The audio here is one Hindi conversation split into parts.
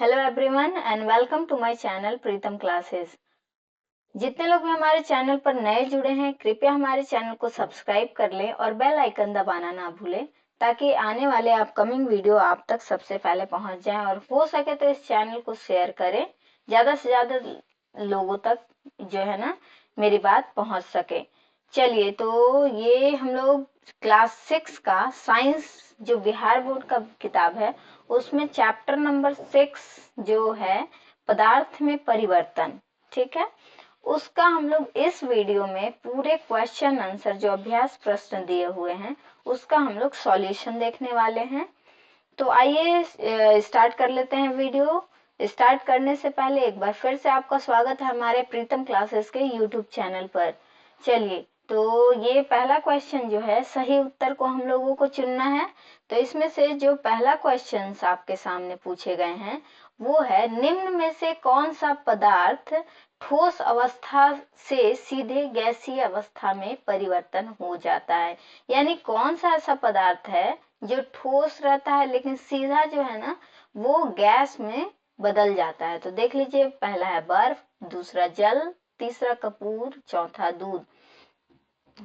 Hello everyone and welcome to my channel Pritam classes. जितने लोग भी हमारे चैनल पर नए जुड़े हैं कृपया हमारे चैनल को सब्सक्राइब कर लें और बेल आइकन दबाना ना भूलें ताकि आने वाले अपकमिंग वीडियो आप तक सबसे पहले पहुंच जाएं और हो सके तो इस चैनल को शेयर करें ज़्यादा से ज़्यादा लोगों तक जो है ना मेरी बात पहुंच सके। चलिए तो ये हम लोग क्लास 6 का साइंस जो बिहार बोर्ड का किताब है उसमें चैप्टर नंबर 6 जो है पदार्थ में परिवर्तन, ठीक है, उसका हम लोग इस वीडियो में पूरे क्वेश्चन आंसर जो अभ्यास प्रश्न दिए हुए हैं उसका हम लोग सॉल्यूशन देखने वाले हैं। तो आइए स्टार्ट कर लेते हैं वीडियो। स्टार्ट करने से पहले एक बार फिर से आपका स्वागत है हमारे प्रीतम क्लासेस के यूट्यूब चैनल पर। चलिए तो ये पहला क्वेश्चन जो है सही उत्तर को हम लोगों को चुनना है। तो इसमें से जो पहला क्वेश्चन आपके सामने पूछे गए हैं वो है निम्न में से कौन सा पदार्थ ठोस अवस्था से सीधे गैसीय अवस्था में परिवर्तन हो जाता है। यानी कौन सा ऐसा पदार्थ है जो ठोस रहता है लेकिन सीधा जो है ना वो गैस में बदल जाता है। तो देख लीजिए, पहला है बर्फ, दूसरा जल, तीसरा कपूर, चौथा दूध।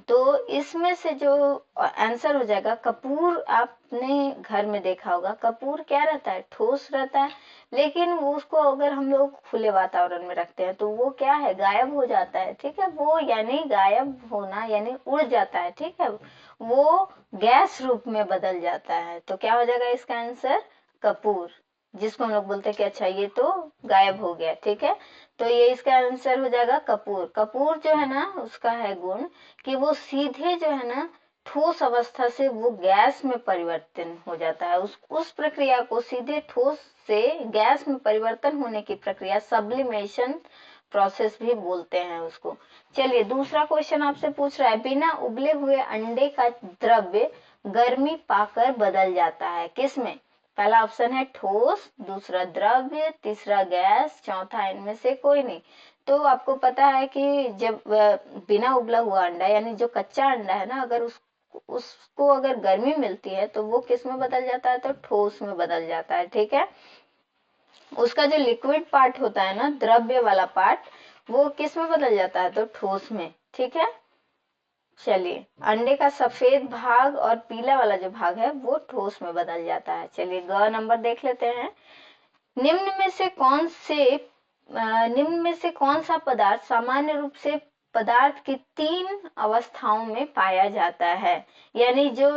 तो इसमें से जो आंसर हो जाएगा कपूर। आपने घर में देखा होगा कपूर क्या रहता है, ठोस रहता है, लेकिन वो उसको अगर हम लोग खुले वातावरण में रखते हैं तो वो क्या है, गायब हो जाता है। ठीक है, वो यानी गायब होना यानी उड़ जाता है। ठीक है, वो गैस रूप में बदल जाता है। तो क्या हो जाएगा इसका आंसर, कपूर, जिसको हम लोग बोलते हैं कि अच्छा ये तो गायब हो गया। ठीक है, तो ये इसका आंसर हो जाएगा कपूर। कपूर जो है ना उसका है गुण कि वो सीधे जो है ना ठोस अवस्था से वो गैस में परिवर्तन हो जाता है। उस प्रक्रिया को सीधे ठोस से गैस में परिवर्तन होने की प्रक्रिया सब्लिमेशन प्रोसेस भी बोलते हैं उसको। चलिए दूसरा क्वेश्चन आपसे पूछ रहा है बिना उबले हुए अंडे का द्रव्य गर्मी पाकर बदल जाता है किसमें। पहला ऑप्शन है ठोस, दूसरा द्रव्य, तीसरा गैस, चौथा इनमें से कोई नहीं। तो आपको पता है कि जब बिना उबला हुआ अंडा यानी जो कच्चा अंडा है ना, अगर उसको अगर गर्मी मिलती है तो वो किस में बदल जाता है, तो ठोस में बदल जाता है। ठीक है, उसका जो लिक्विड पार्ट होता है ना, द्रव्य वाला पार्ट, वो किस में बदल जाता है, तो ठोस में। ठीक है, चलिए अंडे का सफेद भाग और पीला वाला जो भाग है वो ठोस में बदल जाता है। चलिए ग नंबर देख लेते हैं। निम्न में से कौन सा पदार्थ सामान्य रूप से पदार्थ की 3 अवस्थाओं में पाया जाता है। यानी जो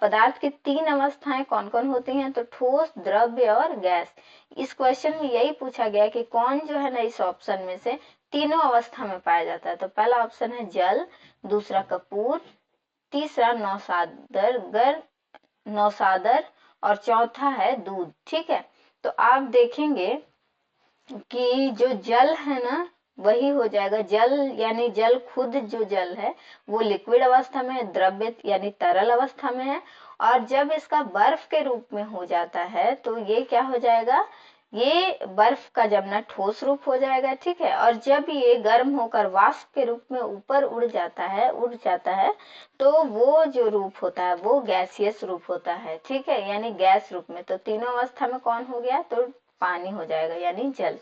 पदार्थ की 3 अवस्थाएं कौन कौन होती हैं, तो ठोस, द्रव्य और गैस। इस क्वेश्चन में यही पूछा गया कि कौन जो है ना इस ऑप्शन में से तीनों अवस्था में पाया जाता है। तो पहला ऑप्शन है जल, दूसरा कपूर, तीसरा नौसादर और चौथा है दूध। ठीक है, तो आप देखेंगे कि जो जल है ना वही हो जाएगा जल, यानी जल खुद जो जल है वो लिक्विड अवस्था में है, द्रव्य यानी तरल अवस्था में है, और जब इसका बर्फ के रूप में हो जाता है तो ये क्या हो जाएगा, ये बर्फ का जमना ठोस रूप हो जाएगा। ठीक है, और जब ये गर्म होकर वाष्प के रूप में ऊपर उड़ जाता है तो वो जो रूप होता है वो गैसियस रूप होता है। ठीक है, यानी गैस रूप में। तो तीनों अवस्था में कौन हो गया, तो पानी हो जाएगा यानी जल।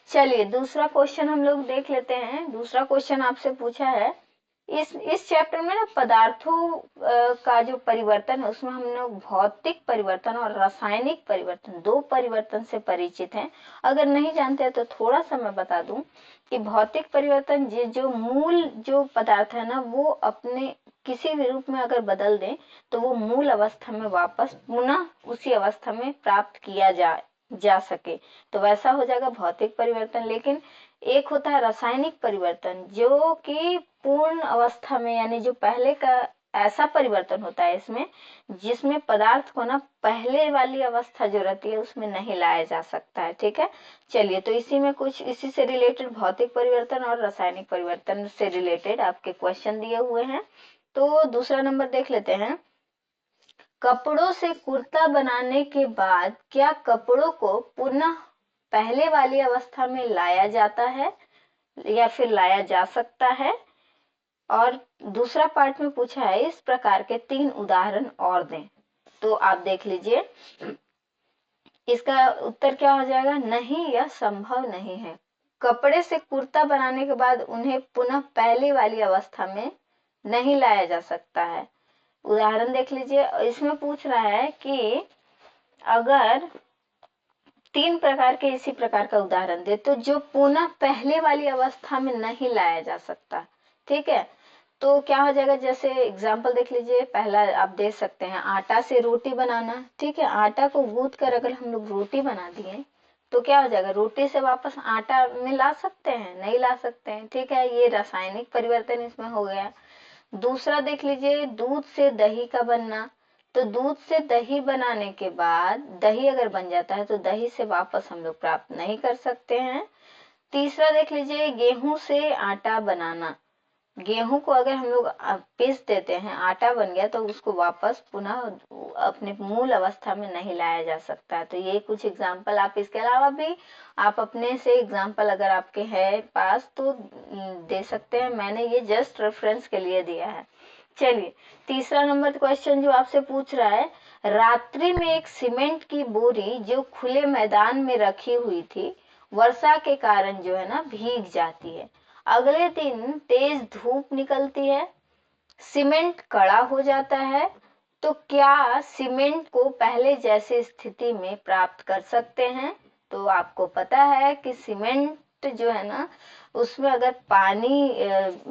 चलिए दूसरा क्वेश्चन हम लोग देख लेते हैं। दूसरा क्वेश्चन आपसे पूछा है इस चैप्टर में ना पदार्थों का जो परिवर्तन है उसमें हम लोग भौतिक परिवर्तन और रासायनिक परिवर्तन, 2 परिवर्तन से परिचित हैं। अगर नहीं जानते हैं तो थोड़ा सा मैं बता दूं कि भौतिक परिवर्तन जो मूल जो पदार्थ है ना वो अपने किसी भी रूप में अगर बदल दें तो वो मूल अवस्था में वापस पुनः उसी अवस्था में प्राप्त किया जा सके, तो वैसा हो जाएगा भौतिक परिवर्तन। लेकिन एक होता है रासायनिक परिवर्तन जो कि पूर्ण अवस्था में यानी जो पहले का ऐसा परिवर्तन होता है इसमें जिसमें पदार्थ को ना पहले वाली अवस्था जो रहती है उसमें नहीं लाया जा सकता है। ठीक है, चलिए तो इसी में कुछ इसी से रिलेटेड भौतिक परिवर्तन और रासायनिक परिवर्तन से रिलेटेड आपके क्वेश्चन दिए हुए हैं। तो दूसरा नंबर देख लेते हैं। कपड़ों से कुर्ता बनाने के बाद क्या कपड़ों को पुनः पहले वाली अवस्था में लाया जाता है या फिर लाया जा सकता है। और दूसरा पार्ट में पूछा है इस प्रकार के 3 उदाहरण और दें। तो आप देख लीजिए, इसका उत्तर क्या हो जाएगा? नहीं, यह संभव नहीं है। कपड़े से कुर्ता बनाने के बाद उन्हें पुनः पहली वाली अवस्था में नहीं लाया जा सकता है। उदाहरण देख लीजिए, इसमें पूछ रहा है कि अगर 3 प्रकार के इसी प्रकार का उदाहरण दे तो जो पुनः पहले वाली अवस्था में नहीं लाया जा सकता। ठीक है, तो क्या हो जाएगा? जैसे एग्जाम्पल देख लीजिए, पहला आप देख सकते हैं, आटा से रोटी बनाना। ठीक है, आटा को गूंथ कर अगर हम लोग रोटी बना दिए तो क्या हो जाएगा? रोटी से वापस आटा में ला सकते हैं? नहीं ला सकते हैं। ठीक है, ये रासायनिक परिवर्तन इसमें हो गया। दूसरा देख लीजिए, दूध से दही का बनना। तो दूध से दही बनाने के बाद दही अगर बन जाता है तो दही से वापस हम लोग प्राप्त नहीं कर सकते हैं। तीसरा देख लीजिए, गेहूं से आटा बनाना। गेहूं को अगर हम लोग पीस देते हैं, आटा बन गया, तो उसको वापस पुनः अपने मूल अवस्था में नहीं लाया जा सकता। तो ये कुछ एग्जाम्पल, आप इसके अलावा भी आप अपने से एग्जाम्पल अगर आपके है पास तो दे सकते हैं। मैंने ये जस्ट रेफरेंस के लिए दिया है। चलिए, तीसरा नंबर क्वेश्चन जो आपसे पूछ रहा है, रात्रि में एक सीमेंट की बोरी जो खुले मैदान में रखी हुई थी, वर्षा के कारण जो है ना भीग जाती है। अगले दिन तेज धूप निकलती है, सीमेंट कड़ा हो जाता है, तो क्या सीमेंट को पहले जैसी स्थिति में प्राप्त कर सकते हैं? तो आपको पता है कि सीमेंट जो है ना, उसमें अगर पानी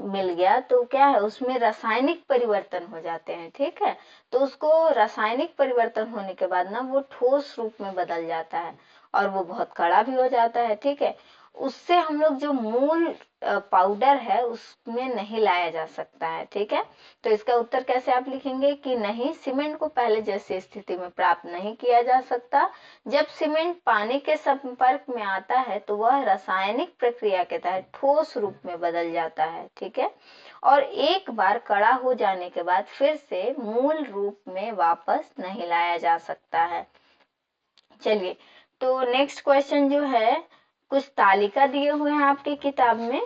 मिल गया तो क्या है, उसमें रासायनिक परिवर्तन हो जाते हैं। ठीक है, तो उसको रासायनिक परिवर्तन होने के बाद ना वो ठोस रूप में बदल जाता है और वो बहुत कड़ा भी हो जाता है। ठीक है, उससे हम लोग जो मूल पाउडर है उसमें नहीं लाया जा सकता है। ठीक है, तो इसका उत्तर कैसे आप लिखेंगे कि नहीं, सीमेंट को पहले जैसी स्थिति में प्राप्त नहीं किया जा सकता। जब सीमेंट पानी के संपर्क में आता है तो वह रासायनिक प्रक्रिया के तहत ठोस रूप में बदल जाता है। ठीक है, और एक बार कड़ा हो जाने के बाद फिर से मूल रूप में वापस नहीं लाया जा सकता है। चलिए, तो नेक्स्ट क्वेश्चन जो है, कुछ तालिका दिए हुए हैं आपकी किताब में।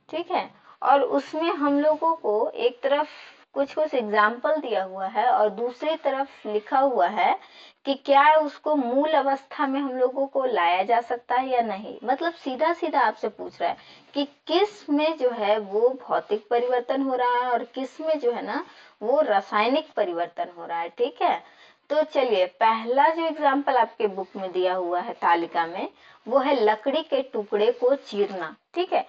ठीक है, और उसमें हम लोगों को एक तरफ कुछ कुछ एग्जाम्पल दिया हुआ है और दूसरी तरफ लिखा हुआ है कि क्या उसको मूल अवस्था में हम लोगों को लाया जा सकता है या नहीं। मतलब सीधा सीधा आपसे पूछ रहा है कि किस में जो है वो भौतिक परिवर्तन हो रहा है और किस में जो है ना वो रासायनिक परिवर्तन हो रहा है। ठीक है, तो चलिए, पहला जो एग्जाम्पल आपके बुक में दिया हुआ है तालिका में, वो है लकड़ी के टुकड़े को चीरना। ठीक है,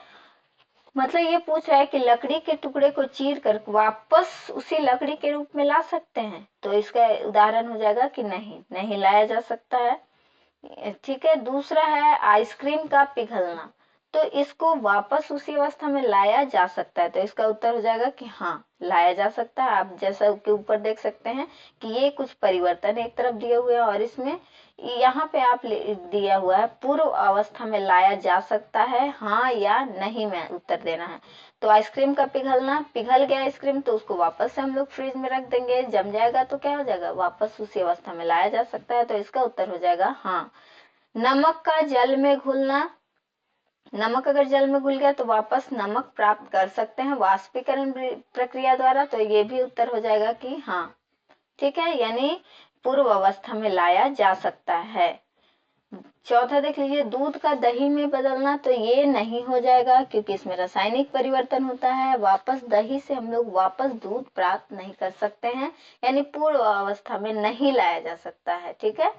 मतलब ये पूछ रहा है कि लकड़ी के टुकड़े को चीर कर वापस उसी लकड़ी के रूप में ला सकते हैं। तो इसका उदाहरण हो जाएगा कि नहीं, नहीं लाया जा सकता है। ठीक है, दूसरा है आइसक्रीम का पिघलना। तो इसको वापस उसी अवस्था में लाया जा सकता है। तो इसका उत्तर हो जाएगा कि हाँ, लाया जा सकता है। आप जैसा के ऊपर देख सकते हैं कि ये कुछ परिवर्तन एक तरफ दिए हुए हैं और इसमें यहाँ पे आप दिया हुआ है पूर्व अवस्था में लाया जा सकता है, हाँ या नहीं में उत्तर देना है। तो आइसक्रीम का पिघलना, पिघल गया आइसक्रीम तो उसको वापस से हम लोग फ्रिज में रख देंगे, जम जाएगा तो क्या हो जाएगा, वापस उसी अवस्था में लाया जा सकता है। तो इसका उत्तर हो जाएगा हाँ। नमक का जल में घुलना, नमक अगर जल में घुल गया तो वापस नमक प्राप्त कर सकते हैं वाष्पीकरण प्रक्रिया द्वारा। तो ये भी उत्तर हो जाएगा कि हाँ। ठीक है, यानी पूर्व अवस्था में लाया जा सकता है। चौथा देख लीजिए, दूध का दही में बदलना। तो ये नहीं हो जाएगा क्योंकि इसमें रासायनिक परिवर्तन होता है। वापस दही से हम लोग वापस दूध प्राप्त नहीं कर सकते हैं, यानी पूर्व अवस्था में नहीं लाया जा सकता है। ठीक है,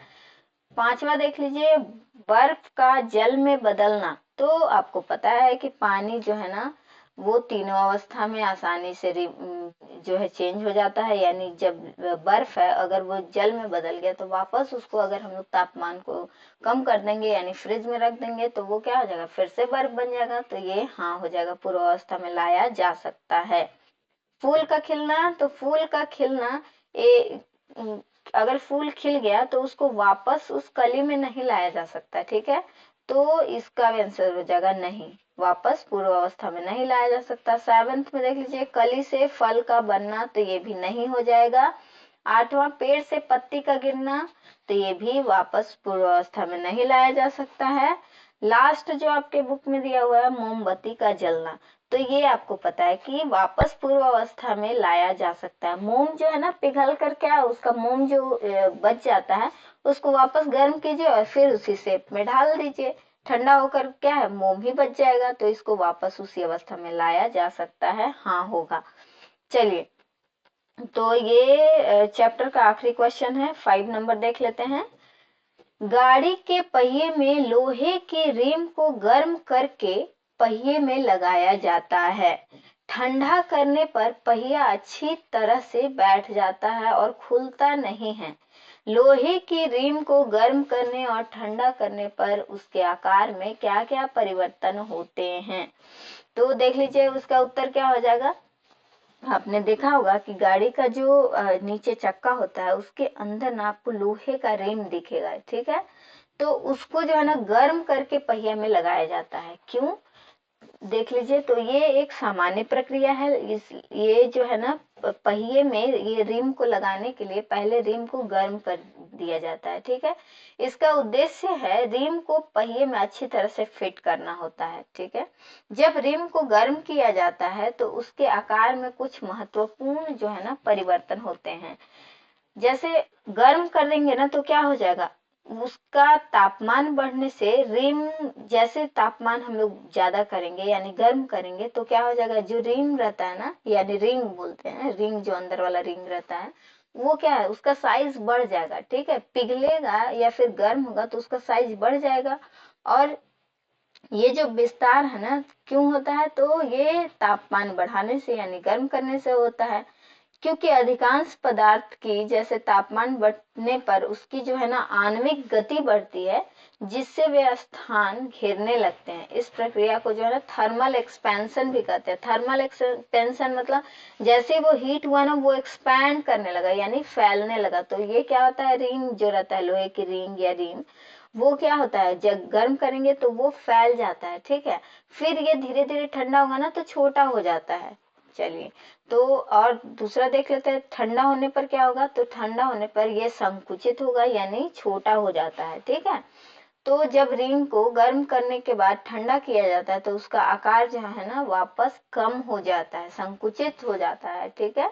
पांचवा देख लीजिए, बर्फ का जल में बदलना। तो आपको पता है कि पानी जो है ना वो तीनों अवस्था में आसानी से जो है चेंज हो जाता है। यानी जब बर्फ है अगर वो जल में बदल गया तो वापस उसको अगर हम लोग तापमान को कम कर देंगे यानी फ्रिज में रख देंगे तो वो क्या हो जाएगा, फिर से बर्फ बन जाएगा। तो ये हाँ हो जाएगा, पूर्व अवस्था में लाया जा सकता है। फूल का खिलना, तो फूल का खिलना अगर फूल खिल गया तो उसको वापस उस कली में नहीं लाया जा सकता। ठीक है, तो इसका आंसर हो जाएगा नहीं, वापस पूर्व अवस्था में नहीं लाया जा सकता। सेवंथ में देख लीजिए, कली से फल का बनना। तो ये भी नहीं हो जाएगा। आठवां, पेड़ से पत्ती का गिरना। तो ये भी वापस पूर्व अवस्था में नहीं लाया जा सकता है। लास्ट जो आपके बुक में दिया हुआ है, मोमबत्ती का जलना। तो तो ये आपको पता है कि वापस पूर्व अवस्था में लाया जा सकता है। मोम जो है ना पिघल कर क्या उसका मोम जो बच जाता है उसको वापस गर्म कीजिए और फिर उसी शेप में ढाल दीजिए, ठंडा होकर क्या है मोम ही बच जाएगा, तो इसको वापस उसी अवस्था में लाया जा सकता है। हाँ होगा। चलिए, तो ये चैप्टर का आखिरी क्वेश्चन है, 5 नंबर देख लेते हैं। गाड़ी के पहिए में लोहे के रिम को गर्म करके पहिए में लगाया जाता है। ठंडा करने पर पहिया अच्छी तरह से बैठ जाता है और खुलता नहीं है। लोहे की रिम को गर्म करने और ठंडा करने पर उसके आकार में क्या क्या परिवर्तन होते हैं? तो देख लीजिए उसका उत्तर क्या हो जाएगा। आपने देखा होगा कि गाड़ी का जो नीचे चक्का होता है उसके अंदर ना आपको लोहे का रिम दिखेगा, ठीक है। तो उसको जो है ना गर्म करके पहिया में लगाया जाता है। क्यों? देख लीजिए, तो ये एक सामान्य प्रक्रिया है। ये जो है ना पहिए में ये रिम को लगाने के लिए पहले रिम को गर्म कर दिया जाता है, ठीक है। इसका उद्देश्य है रिम को पहिए में अच्छी तरह से फिट करना होता है, ठीक है। जब रिम को गर्म किया जाता है तो उसके आकार में कुछ महत्वपूर्ण जो है ना परिवर्तन होते हैं। जैसे गर्म कर देंगे ना तो क्या हो जाएगा, उसका तापमान बढ़ने से रिम, जैसे तापमान हम लोग ज्यादा करेंगे यानी गर्म करेंगे तो क्या हो जाएगा, जो रिम रहता है ना यानी रिंग बोलते हैं, रिंग जो अंदर वाला रिंग रहता है वो क्या है उसका साइज बढ़ जाएगा, ठीक है। पिघलेगा या फिर गर्म होगा तो उसका साइज बढ़ जाएगा। और ये जो विस्तार है ना क्यों होता है, तो ये तापमान बढ़ाने से यानी गर्म करने से होता है। क्योंकि अधिकांश पदार्थ की जैसे तापमान बढ़ने पर उसकी जो है ना आणविक गति बढ़ती है, जिससे वे स्थान घेरने लगते हैं। इस प्रक्रिया को जो है ना थर्मल एक्सपेंशन भी कहते हैं। थर्मल एक्सपेंशन मतलब जैसे वो हीट हुआ ना वो एक्सपैंड करने लगा यानी फैलने लगा। तो ये क्या होता है, रिंग जो रहता है लोहे की रिंग या रिम, वो क्या होता है जब गर्म करेंगे तो वो फैल जाता है, ठीक है। फिर ये धीरे धीरे ठंडा होगा ना तो छोटा हो जाता है। चलिए, तो और दूसरा देख लेते हैं, ठंडा होने पर क्या होगा, तो ठंडा होने पर ये संकुचित होगा यानी छोटा हो जाता है, ठीक है। तो जब रिंग को गर्म करने के बाद ठंडा किया जाता है तो उसका आकार जो है ना वापस कम हो जाता है, संकुचित हो जाता है, ठीक है।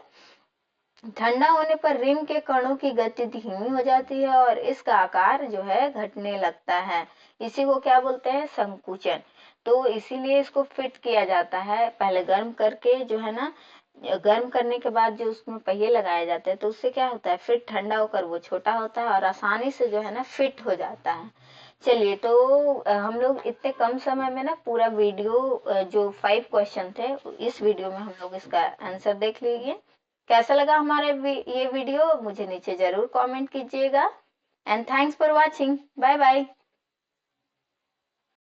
ठंडा होने पर रिम के कणों की गति धीमी हो जाती है और इसका आकार जो है घटने लगता है। इसी को क्या बोलते हैं, संकुचन। तो इसीलिए इसको फिट किया जाता है पहले गर्म करके जो है ना, गर्म करने के बाद जो उसमें पहिए लगाए जाते हैं तो उससे क्या होता है फिर ठंडा होकर वो छोटा होता है और आसानी से जो है ना फिट हो जाता है। चलिए, तो हम लोग इतने कम समय में ना पूरा वीडियो जो 5 क्वेश्चन थे इस वीडियो में हम लोग इसका आंसर देख लीजिए। कैसा लगा हमारा ये वीडियो मुझे नीचे जरूर कमेंट कीजिएगा। And thanks for watching. Bye bye.